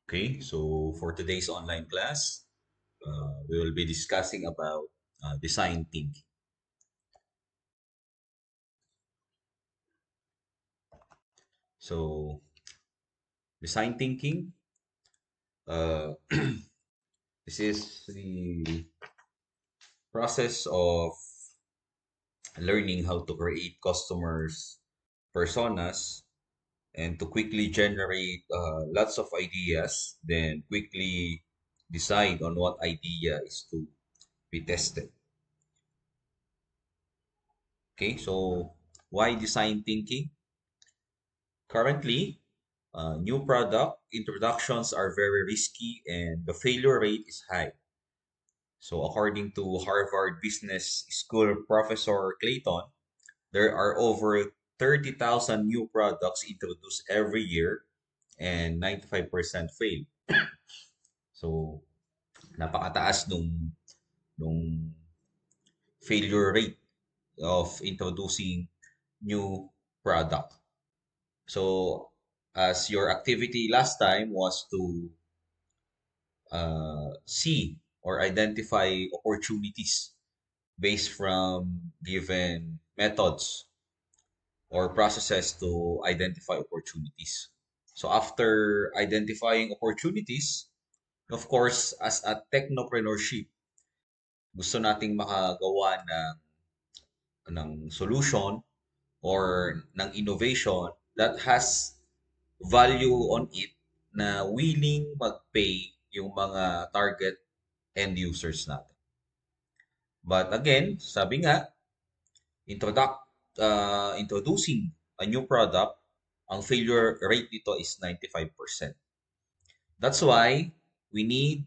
Okay, so for today's online class, we will be discussing about design thinking. So, design thinking, uh, this is the process of learning how to create customers' personas and to quickly generate lots of ideas, then quickly decide on what idea is to be tested. Okay, so why design thinking? Currently, new product introductions are very risky and the failure rate is high. So, according to Harvard Business School professor Clayton, there are over 30,000 new products introduced every year and 95% fail. So, napakataas nung failure rate of introducing new product. So, as your activity last time was to see or identify opportunities based from given methods or processes to identify opportunities. So after identifying opportunities, of course, as a technopreneurship, gusto nating makagawa ng solution or ng innovation that has value on it na willing mag-pay yung mga target end users natin. But again, sabi nga, introducing a new product, ang failure rate nito is 95%. That's why we need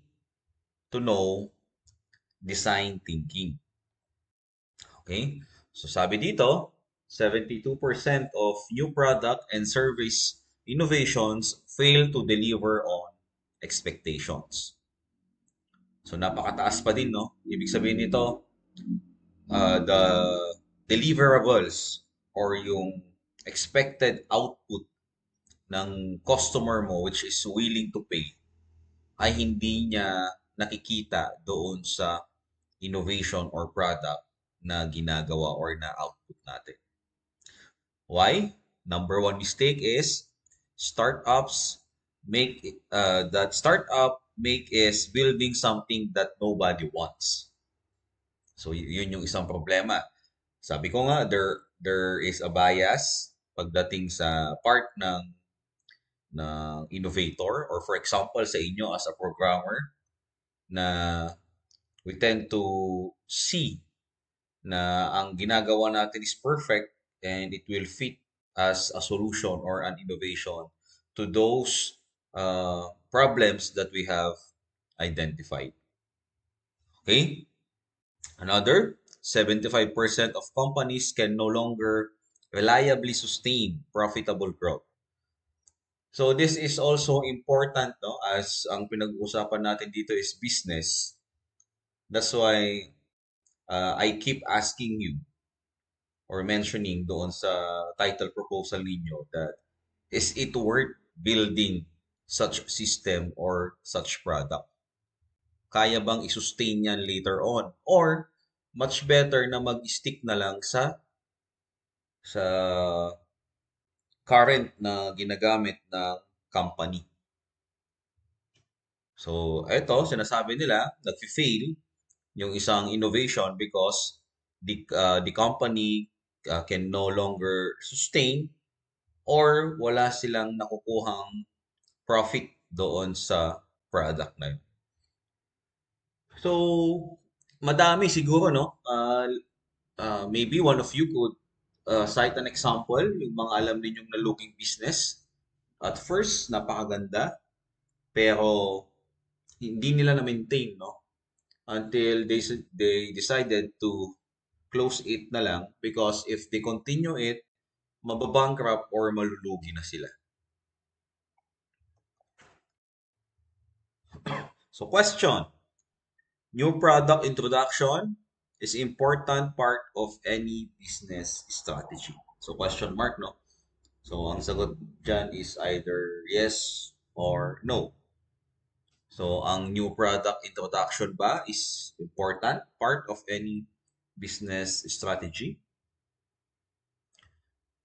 to know design thinking. Okay? So sabi dito, 72% of new product and service innovations fail to deliver on expectations. So napakataas pa din, no? Ibig sabihin nito, the deliverables or yung expected output ng customer mo which is willing to pay ay hindi niya nakikita doon sa innovation or product na ginagawa or na output natin. Why? Number one mistake is startups that startup make is building something that nobody wants. So yun yung isang problema. Sabi ko nga there is a bias pagdating sa part ng innovator or for example sa inyo as a programmer na we tend to see na ang ginagawa natin is perfect and it will fit as a solution or an innovation to those problems that we have identified. Okay? Another, 75% of companies can no longer reliably sustain profitable growth. So this is also important, no, as ang pinag-uusapan natin dito is business. That's why I keep asking you or mentioning doon sa title proposal ninyo that is it worth building such system or such product? Kaya bang i-sustain yan later on? Or much better na mag-stick na lang sa current na ginagamit ng company. So, eto, sinasabi nila, nag-fail yung isang innovation because the company can no longer sustain or wala silang nakukuhang profit doon sa product na yun. So, madami siguro, no? Maybe one of you could cite an example, yung mga alam ninyong naluging business. At first, napakaganda, pero hindi nila na-maintain, no? Until they decided to close it na lang because if they continue it, mababankrupt or malulugi na sila. So question, new product introduction is important part of any business strategy. So question mark, no? So ang sagot dyan is either yes or no. So, ang new product introduction ba is important part of any business strategy?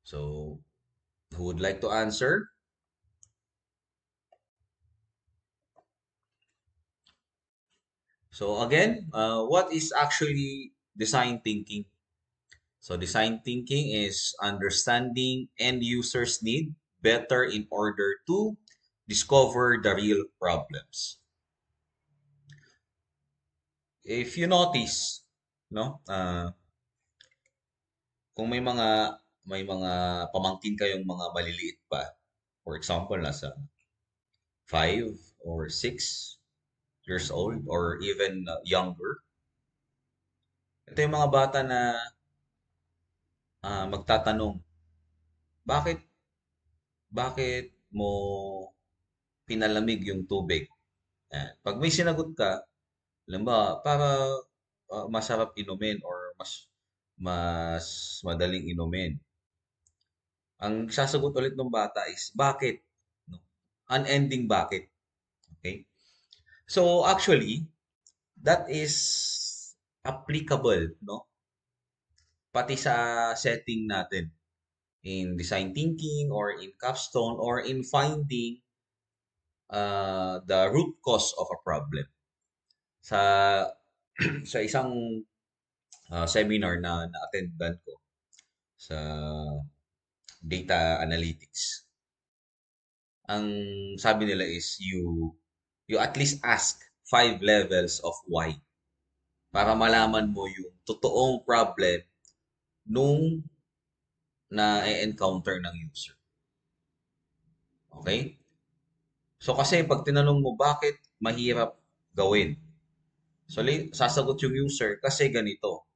So, who would like to answer? So, again, what is actually design thinking? So, design thinking is understanding end users' need better in order to discover the real problems. If you notice, no, kung may mga pamangkin kayong mga maliliit pa, for example, nasa 5 or 6 years old or even younger, ito yung mga bata na magtatanong, bakit bakit mo pinalamig yung tubig? Pag may sinagot ka, alam ba, para masarap inumin or mas madaling inumin. Ang sasagot ulit ng bata is bakit? No? Unending bakit. Okay? So actually, that is applicable, no? Pati sa setting natin in design thinking or in capstone or in finding the root cause of a problem. Sa sa isang seminar na na-attendan ko sa data analytics, ang sabi nila is you at least ask 5 levels of why para malaman mo yung totoong problem nung na-encounter ng user. Okay? So kasi pag tinanong mo bakit mahirap gawin, so sasagot yung user kasi ganito.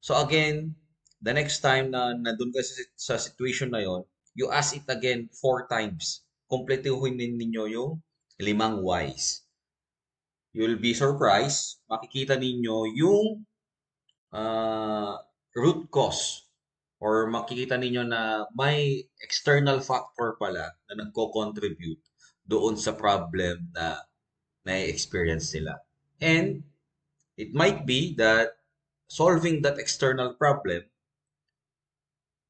So again, the next time na nandun ka sa situation na yon, you ask it again 4 times. Kompletuhin ninyo yung 5 whys. You'll be surprised, makikita ninyo yung uh, root cause or makikita ninyo na may external factor pala na nagko-contribute doon sa problem na na-experience nila. And it might be that solving that external problem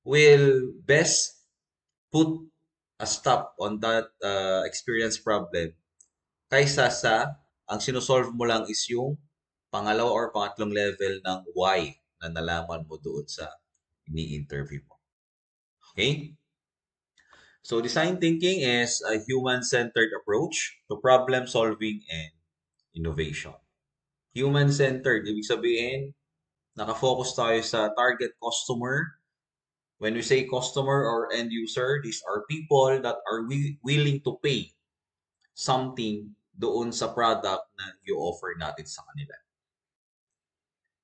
will best put a stop on that experience problem kaysa sa ang sinosolve mo lang is yung pangalawa or pangatlong level ng why na nalaman mo doon sa ini-interview mo. Okay? So design thinking is a human-centered approach to problem solving and innovation. Human-centered, ibig sabihin, nakafocus tayo sa target customer. When we say customer or end user, these are people that are willing to pay something doon sa product na i-offer natin sa kanila.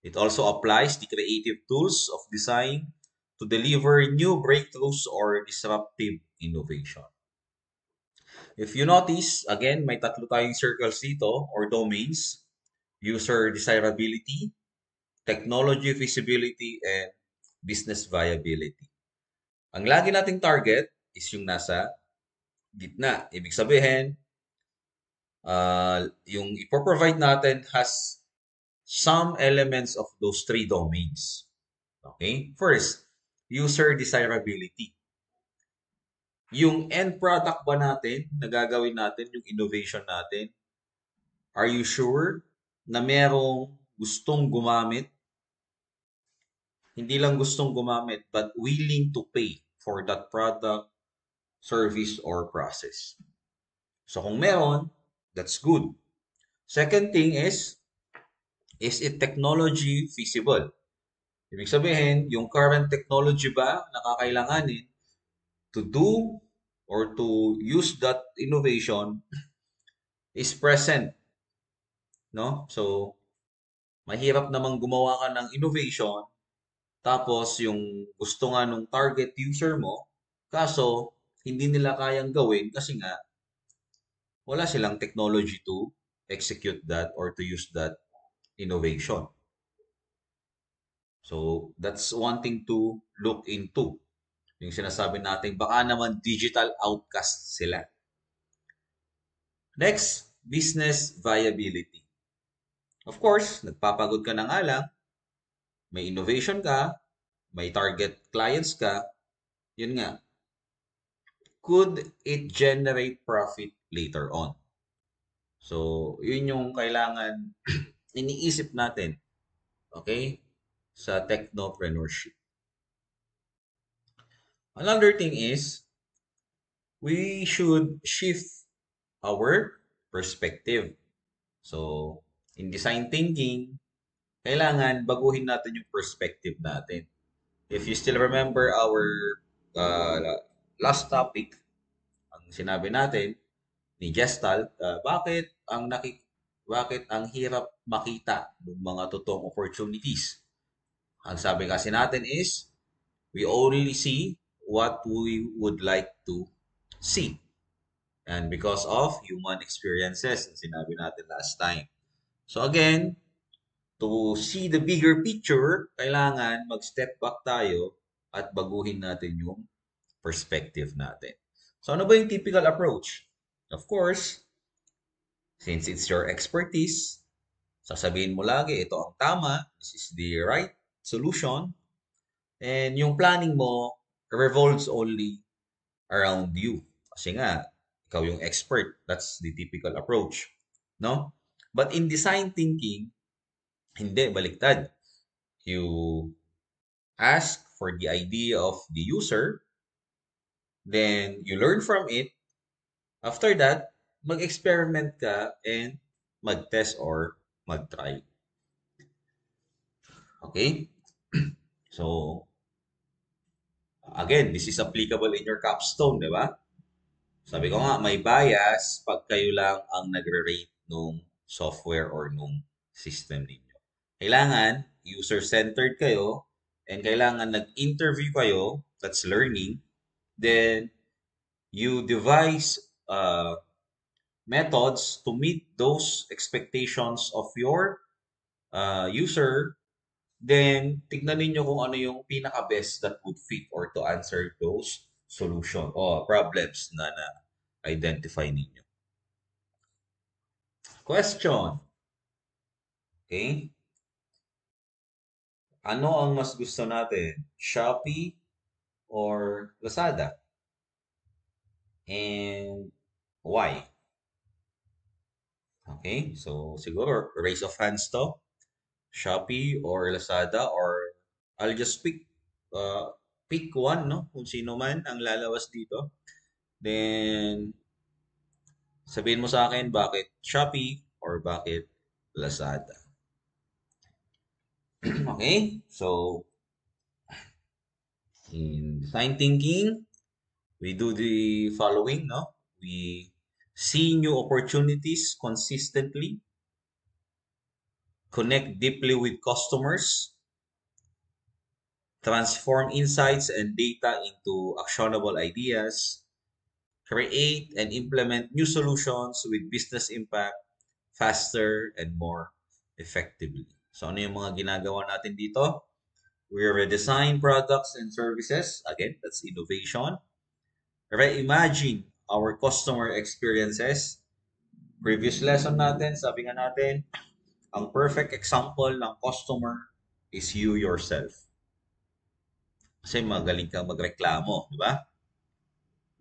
It also applies the creative tools of design to deliver new breakthroughs or disruptive innovation. If you notice, again, may tatlo tayong circles dito or domains: user desirability, technology feasibility, and business viability. Ang lagi nating target is yung nasa gitna. Ibig sabihin, yung ipoprovide natin has some elements of those 3 domains. Okay? First, user desirability. Yung end product ba natin, na gagawin natin, yung innovation natin, are you sure na merong gustong gumamit? Hindi lang gustong gumamit, but willing to pay for that product, service, or process. So kung meron, that's good. Second thing is it technology feasible? Ibig sabihin, yung current technology ba na kakailanganin to do or to use that innovation is present, no? So, mahirap namang gumawa ka ng innovation tapos yung gusto nga nung target user mo, kaso hindi nila kayang gawin kasi nga wala silang technology to execute that or to use that innovation. So, that's one thing to look into. Yung sinasabi natin, baka naman digital outcast sila. Next, business viability. Of course, nagpapagod ka na nga lang, may innovation ka, may target clients ka, yun nga, could it generate profit later on? So, yun yung kailangan iniisip natin, okay, sa technopreneurship. Another thing is, we should shift our perspective. So, in design thinking, kailangan baguhin natin yung perspective natin. If you still remember our last topic, ang sinabi natin ni Gestalt, bakit ang hirap makita ng mga totoong opportunities? Ang sabi kasi natin is, we only see what we would like to see. And because of human experiences, ang sinabi natin last time. So again, to see the bigger picture, kailangan mag-step back tayo at baguhin natin yung perspective natin. So ano ba yung typical approach? Of course, since it's your expertise, sasabihin mo lagi, ito ang tama, this is the right solution, and yung planning mo revolves only around you. Kasi nga, ikaw yung expert. That's the typical approach. No? But in design thinking, hindi, baliktad. You ask for the idea of the user, then you learn from it. After that, mag-experiment ka and mag-test or mag-try. Okay? So, again, this is applicable in your capstone, di ba? Sabi ko nga, may bias pag kayo lang ang nagre-rate nung software or nung system ninyo. Kailangan, user-centered kayo, and kailangan nag-interview kayo, that's learning, then you devise methods to meet those expectations of your user, then tignan ninyo kung ano yung pinaka-best that would fit or to answer those solution or problems na identify ninyo. Question. Okay? Ano ang mas gusto natin? Shopee or Lazada? And why? Okay? So, siguro, raise of hands to. Shopee or Lazada or I'll just pick one, no? Kung sino man ang lalawas dito. Then, sabihin mo sa akin bakit Shopee or bakit Lazada. Okay? So, in design thinking, we do the following, no? We see new opportunities consistently, connect deeply with customers, transform insights and data into actionable ideas, create and implement new solutions with business impact faster and more effectively. So ano yung mga ginagawa natin dito? We redesign products and services. Again, that's innovation. Reimagine our customer experiences. Previous lesson natin, sabi nga natin, ang perfect example ng customer is you yourself. Kasi magaling kang magreklamo, di ba?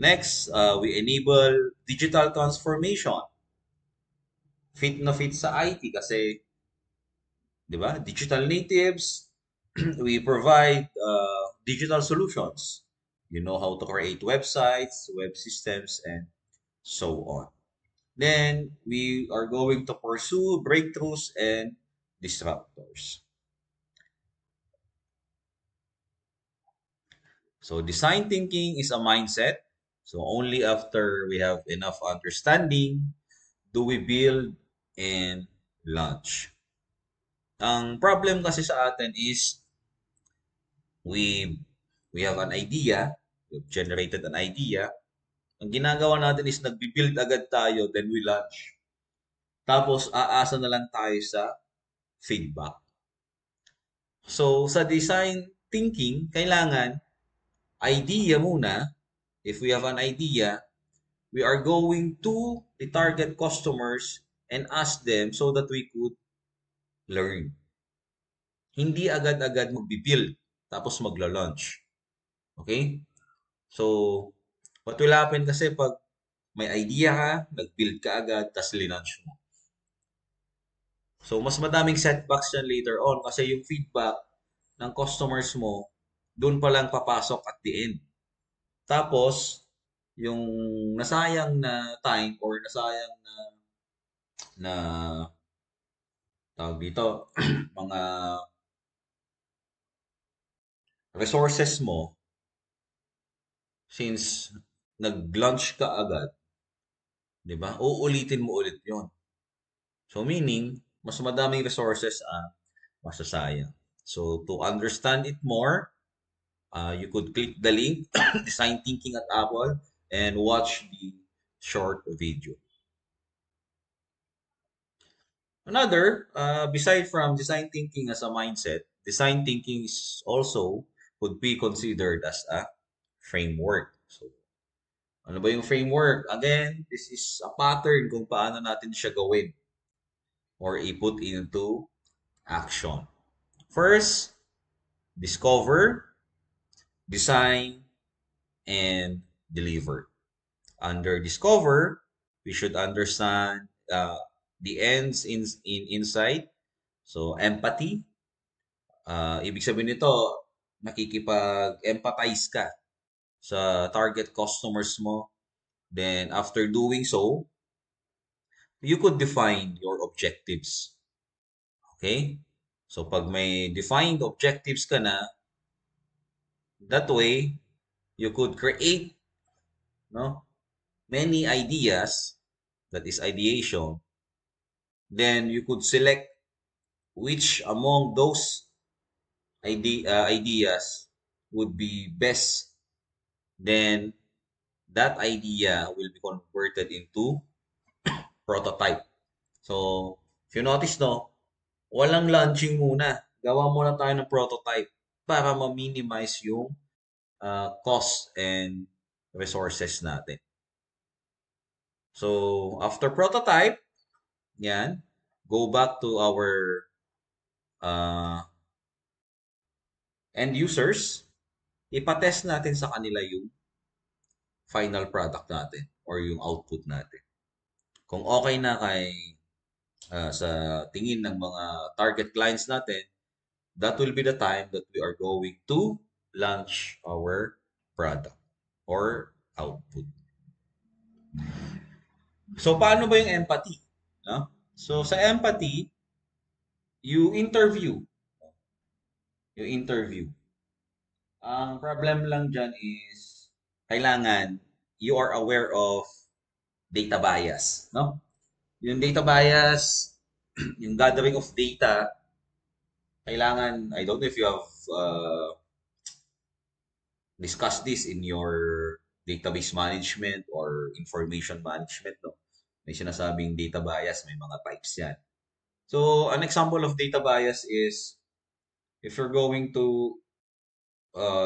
Next, we enable digital transformation. Fit na fit sa IT kasi, di ba? Digital natives, we provide digital solutions. You know how to create websites, web systems, and so on. Then, we are going to pursue breakthroughs and disruptors. So, design thinking is a mindset. So, only after we have enough understanding do we build and launch. Ang problem kasi sa atin is we have an idea, we've generated an idea. Ang ginagawa natin is nagbi-build agad tayo, then we launch. Tapos, aasa na lang tayo sa feedback. So, sa design thinking, kailangan idea muna. If we have an idea, we are going to the target customers and ask them so that we could learn. Hindi agad-agad magbi-build tapos magla-launch. Okay? So, what will happen kasi pag may idea ka, nag-build ka agad, tapos linunch mo. So, mas madaming setbacks yan later on kasi yung feedback ng customers mo, doon pa lang papasok at the end. Tapos, yung nasayang na time or nasayang na tawag dito, mga resources mo, since nag-launch ka agad, di ba? Uulitin mo ulit yon. So, meaning, mas madaming resources ang masasayang. So, to understand it more, you could click the link, Design Thinking at Apple, and watch the short video. Another, beside from design thinking as a mindset, design thinking is also could be considered as a framework. So, ano ba yung framework? Again, this is a pattern kung paano natin siya gawin or i-put into action. First, discover, design, and deliver. Under discover, we should understand the ends in insight. So, empathy. Ibig sabihin nito, nakikipag-empathize ka sa target customers mo. Then, after doing so, you could define your objectives. Okay? So, pag may defined objectives ka na, that way, you could create no, many ideas, that is ideation. Then, you could select which among those ideas would be best. Then, that idea will be converted into prototype. So, if you notice, no, walang launching muna. Gawa muna tayo ng prototype para ma-minimize yung cost and resources natin. So, after prototype, yan, go back to our end users, ipatest natin sa kanila yung final product natin or yung output natin. Kung okay na sa tingin ng mga target clients natin, that will be the time that we are going to launch our product or output. So, paano ba yung empathy? No? So, sa empathy, you interview. You interview. Ang problem lang dyan is, kailangan you are aware of data bias. No? Yung data bias, yung gathering of data, kailangan, I don't know if you have discussed this in your database management or information management. No? May sinasabing data bias, may mga types yan. So, an example of data bias is, if you're going to,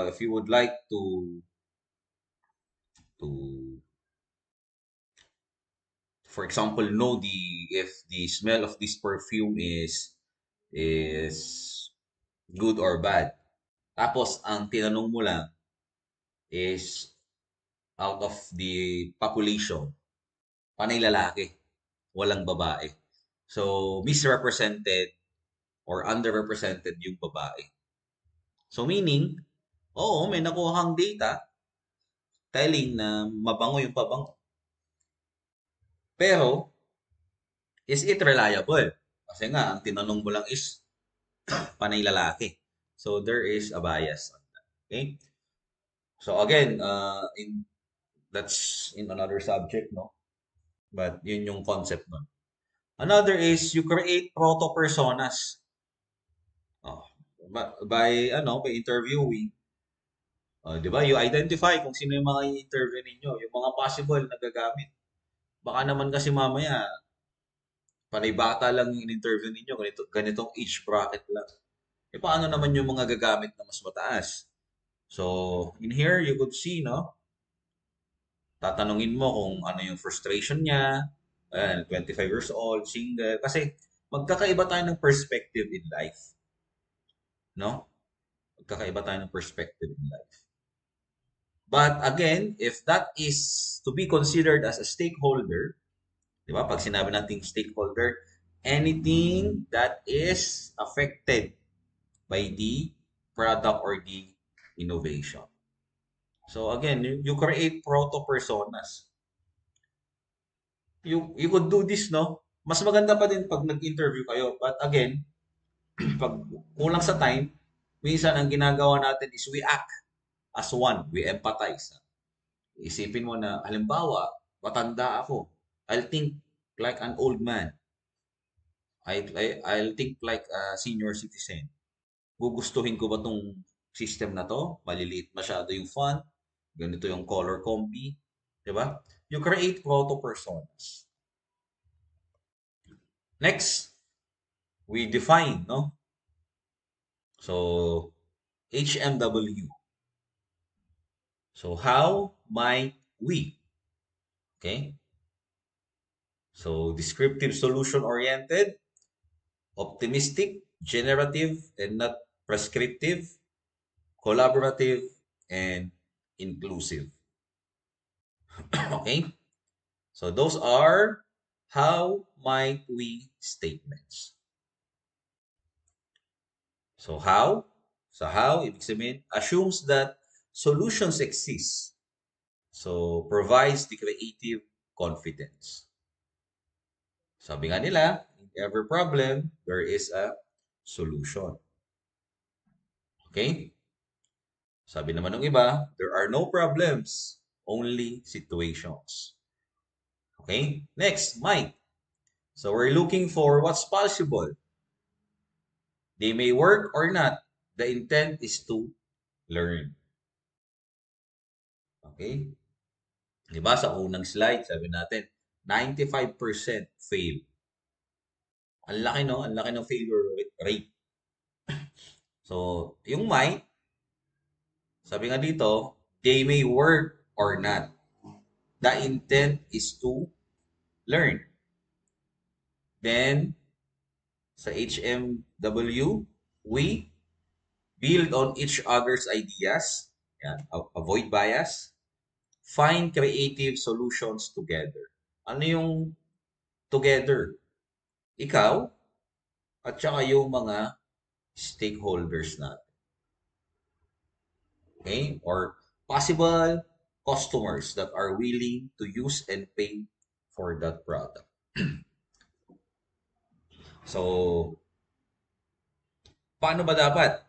if you would like to, for example, know if the smell of this perfume is good or bad. Tapos, ang tinanong mo lang is out of the population, panay lalaki, walang babae. So, misrepresented or underrepresented yung babae. So, meaning, oo, may nakuhang data telling na mabango yung pabango. Pero, is it reliable? Kasi nga, ang tinanong mo lang is panay lalaki. So, there is a bias on that. Okay? So, again, that's in another subject, no? But yun yung concept nun. Another is you create proto-personas. Oh, by interviewing, di ba? You identify kung sino yung mga i-interview ninyo, yung mga possible na gagamit. Baka naman kasi mamaya, panay bata lang yung in-interview ninyo, ganitong age bracket lang. E paano naman yung mga gagamit na mas mataas? So, in here, you could see, no? Tatanungin mo kung ano yung frustration niya. Ayan, 25 years old, single. Kasi magkakaiba tayo ng perspective in life. No? Magkakaiba tayo ng perspective in life. But again, if that is to be considered as a stakeholder, di ba? Pag sinabi nating stakeholder, anything that is affected by the product or the innovation. So again, you create proto-personas. You could do this, no? Mas maganda pa din pag nag-interview kayo. But again, pag kulang sa time, minsan ang ginagawa natin is we act as one. We empathize. Isipin mo na, halimbawa, matanda ako. I'll think like an old man. I'll think like a senior citizen. Gugustuhin ko ba tong system na to? Maliliit masyado yung font. Ganito yung color combi. Diba? You create proto-personas. Next, we define, no? So, HMW. So, how might we? Okay? So, descriptive solution-oriented, optimistic, generative, and not prescriptive, collaborative, and inclusive. Okay? So, those are how might we statements. So, how? So, how, ibig sabihin, assumes that solutions exist. So, provides the creative confidence. Sabi nga nila, in every problem, there is a solution. Okay? Sabi naman ng iba, there are no problems, only situations. Okay? Next, might. So, we're looking for what's possible. They may work or not. The intent is to learn. Okay? Diba sa unang slide, sabi natin, 95% fail. Ang laki, no? Ang laki ng failure rate. So, yung might, sabi nga dito, they may work or not. The intent is to learn. Then, sa HMW, we build on each other's ideas. Yan, avoid bias. Find creative solutions together. Ano yung together? Ikaw at saka yung mga stakeholders natin. Okay? Or possible customers that are willing to use and pay for that product. So, paano ba dapat?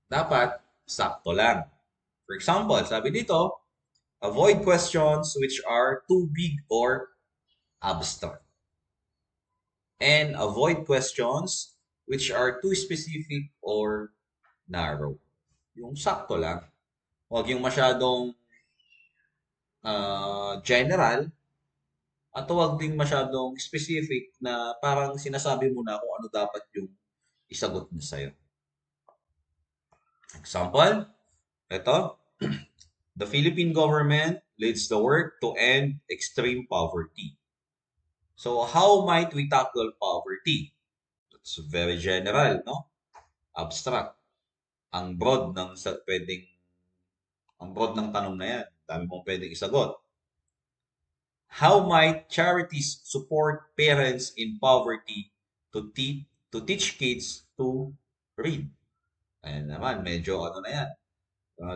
Dapat sakto lang. For example, sabi dito, avoid questions which are too big or abstract. And avoid questions which are too specific or narrow. Yung sakto lang. Huwag yung masyadong general at huwag din masyadong specific na parang sinasabi mo na kung ano dapat yung isagot niya sa'yo. Example, ito, the Philippine government leads the work to end extreme poverty. So, how might we tackle poverty? It's very general, no? Abstract. Ang broad ng ang broad ng tanong na yan. Dami mong pwedeng isagot. How might charities support parents in poverty to teach kids to read? Ayan naman, medyo ano na yan.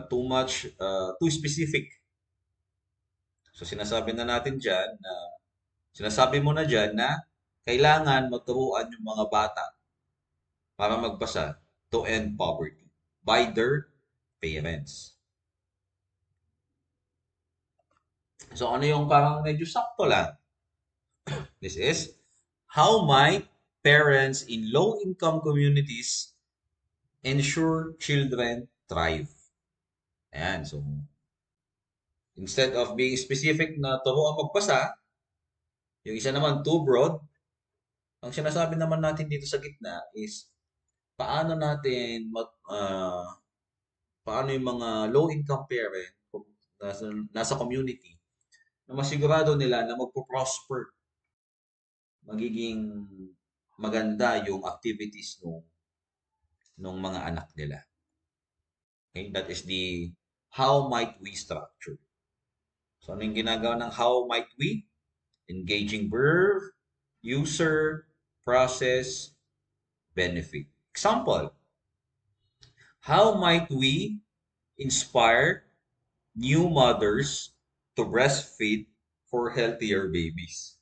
Too specific. So sinasabi na natin dyan na, sinasabi mo na dyan na kailangan magturuan yung mga bata para magbasa to end poverty by their parents. So ano yung parang medyo sakto lang? This is, how might parents in low-income communities ensure children thrive? Ayan, so instead of being specific na turuan magbasa, yung isa naman too broad, ang sinasabi naman natin dito sa gitna is paano natin paano yung mga low income parent nasa community na masigurado nila na magpo-prosper, magiging maganda yung activities nung mga anak nila. Okay? That is the how might we structure. So, ano yung ginagawa ng how might we? Engaging verb, user, process, benefit. Example, how might we inspire new mothers to breastfeed for healthier babies?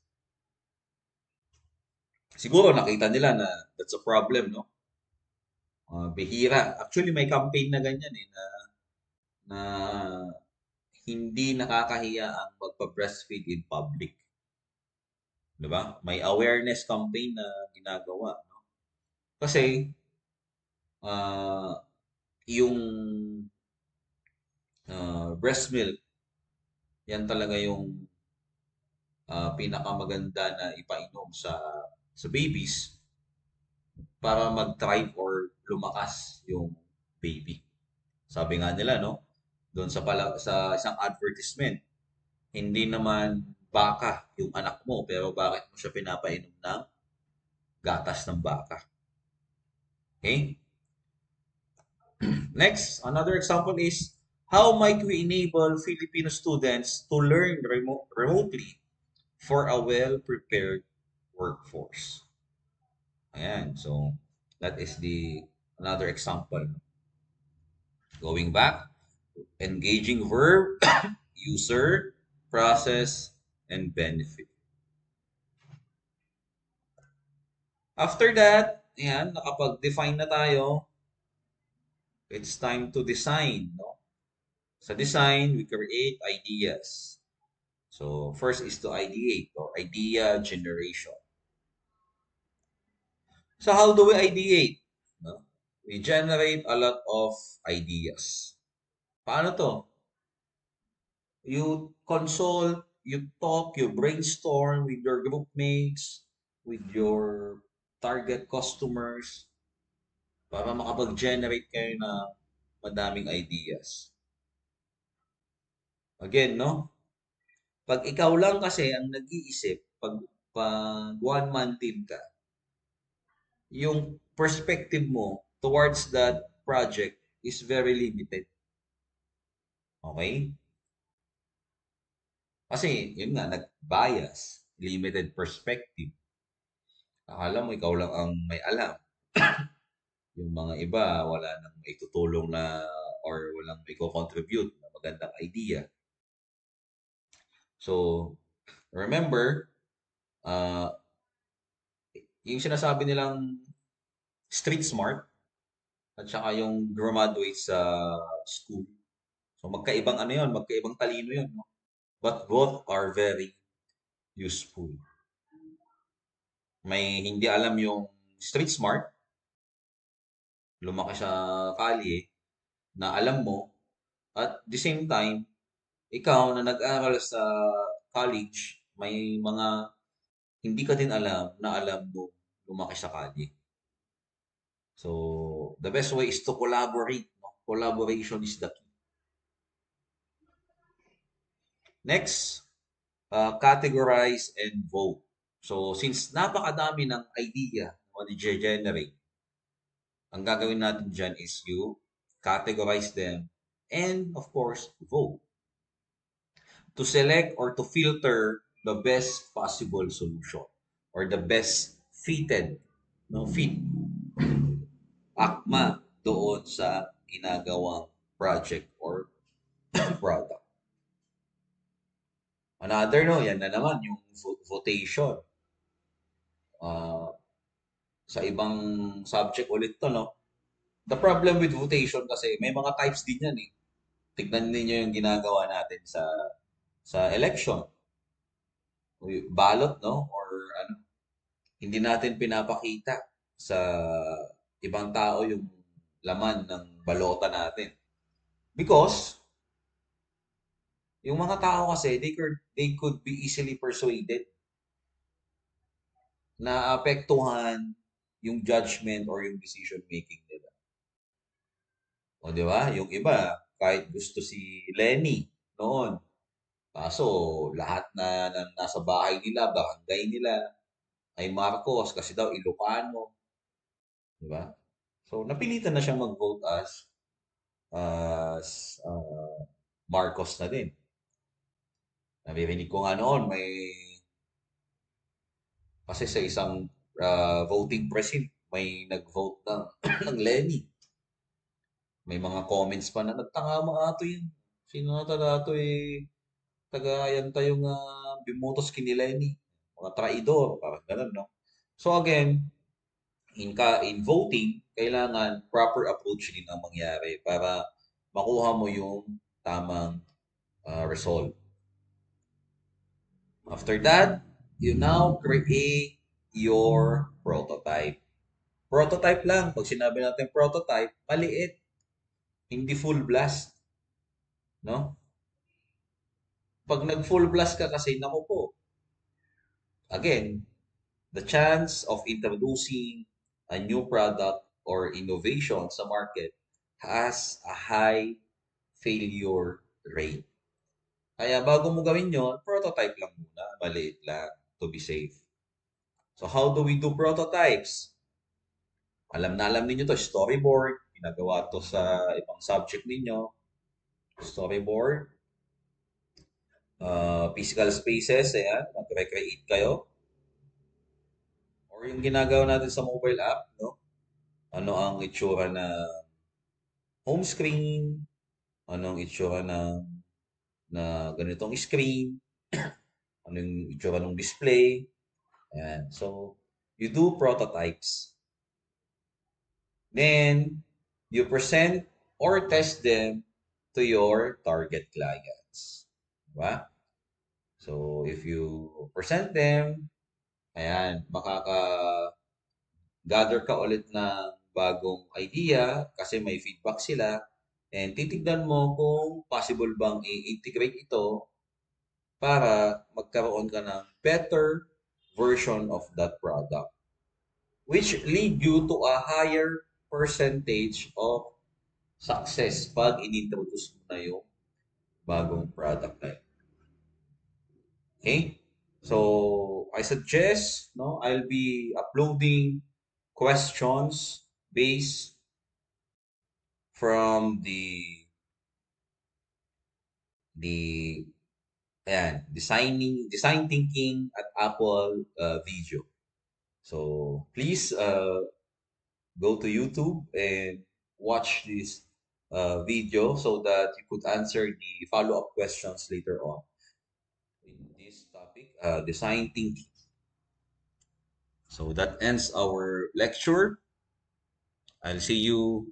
Siguro nakita nila na that's a problem, no? Bihira. Actually, may campaign na ganyan eh, na hindi nakakahiya ang magpa-breastfeed in public. Di ba? May awareness campaign na ginagawa. No? Kasi, uh, yung breast milk, yan talaga yung pinakamaganda na ipainom sa babies para mag-thrive or lumakas yung baby. Sabi nga nila, no? Doon sa isang advertisement, hindi naman baka yung anak mo, pero bakit mo siya pinapainom ng gatas ng baka? Okay? Next, another example is how might we enable Filipino students to learn remotely for a well-prepared workforce? Ayan, so that is the another example. Going back, engaging verb, user, process, and benefit. After that, ayan, nakapag-define na tayo, it's time to design, no? Sa design, we create ideas. So, first is to ideate or idea generation. So, how do we ideate? No? We generate a lot of ideas. Paano to? You consult, you talk, you brainstorm with your group mates, with your target customers, para makapag-generate kayo ng madaming ideas. Again, no? Pag ikaw lang kasi ang nag-iisip, pag one-man team ka, yung perspective mo towards that project is very limited. Okay? Kasi, yun nga, nag-bias, limited perspective. Akala mo ikaw lang ang may alam. Yung mga iba, wala nang may tutulong na or walang may contribute na magandang idea. So, remember, uh, yung sinasabi nilang street smart at saka yung graduate sa school. So, magkaibang ano yun, magkaibang talino yun. No? But both are very useful. May hindi alam yung street smart, lumaki sa kalye, na alam mo, at the same time, ikaw na nag-aral sa college, may mga hindi ka din alam na alam mo lumaki sa kalye. So, the best way is to collaborate. No? Collaboration is the key. Next, categorize and vote. So, since napakadami ng idea na generate, ang gagawin natin dyan is you categorize them and, of course, vote to select or to filter the best possible solution or the best fitted, no, fit, akma doon sa ginagawang project or product. Another, no, yan na naman, yung votation. Uh, sa ibang subject ulit to, no? The problem with votation kasi may mga types din yan eh. Tignan niyo yung ginagawa natin sa election. Ballot, no? Or ano, hindi natin pinapakita sa ibang tao yung laman ng balota natin. Because yung mga tao kasi they could be easily persuaded na apektuhan yung judgment or yung decision making nila. O di ba? Yung iba, kahit gusto si Lenny noon, Kaso lahat na nasa bahay nila, barangay nila ay Marcos kasi daw Ilocano, di ba? So napilitan na siyang mag-vote as Marcos na din. Naririnig ko nga noon kasi sa isang voting precinct may nag-vote ng ng Lenny. May mga comments pa na nagtanga mga ato yun. Sino na talaga to tagayan tayong bimotos kini Lenny. Mga traidor, parang ganun, no? So again, in voting, kailangan proper approach din ang mangyari para makuha mo yung tamang result. After that, you now create your prototype. Prototype lang. Pag sinabi natin prototype, maliit. Hindi full blast. No? Pag nag-full blast ka kasi, naku po, again, the chance of introducing a new product or innovation sa market has a high failure rate. Kaya bago mo gawin yon, prototype lang muna, maliit lang to be safe. So how do we do prototypes? Alam na alam ninyo to, storyboard, ginagawa to sa ibang subject ninyo. Storyboard, physical spaces, ayan, mag-recreate kayo. Or yung ginagawa natin sa mobile app, no? Ano ang itsura na home screen, anong itsura na ganitong screen, ano yung itsura ng display. Ayan. So, you do prototypes. Then, you present or test them to your target clients. Diba? So, if you present them, ayan, gather ka ulit ng bagong idea kasi may feedback sila and titignan mo kung possible bang i-integrate ito para magkaroon ka ng better version of that product which lead you to a higher percentage of success pag in-introduce mo na yung bagong product na yun. Okay? So, I suggest, no, I'll be uploading questions based from the design thinking at Apple video. So please go to YouTube and watch this video so that you could answer the follow-up questions later on in this topic, design thinking. So that ends our lecture. I'll see you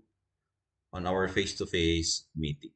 on our face-to-face meeting.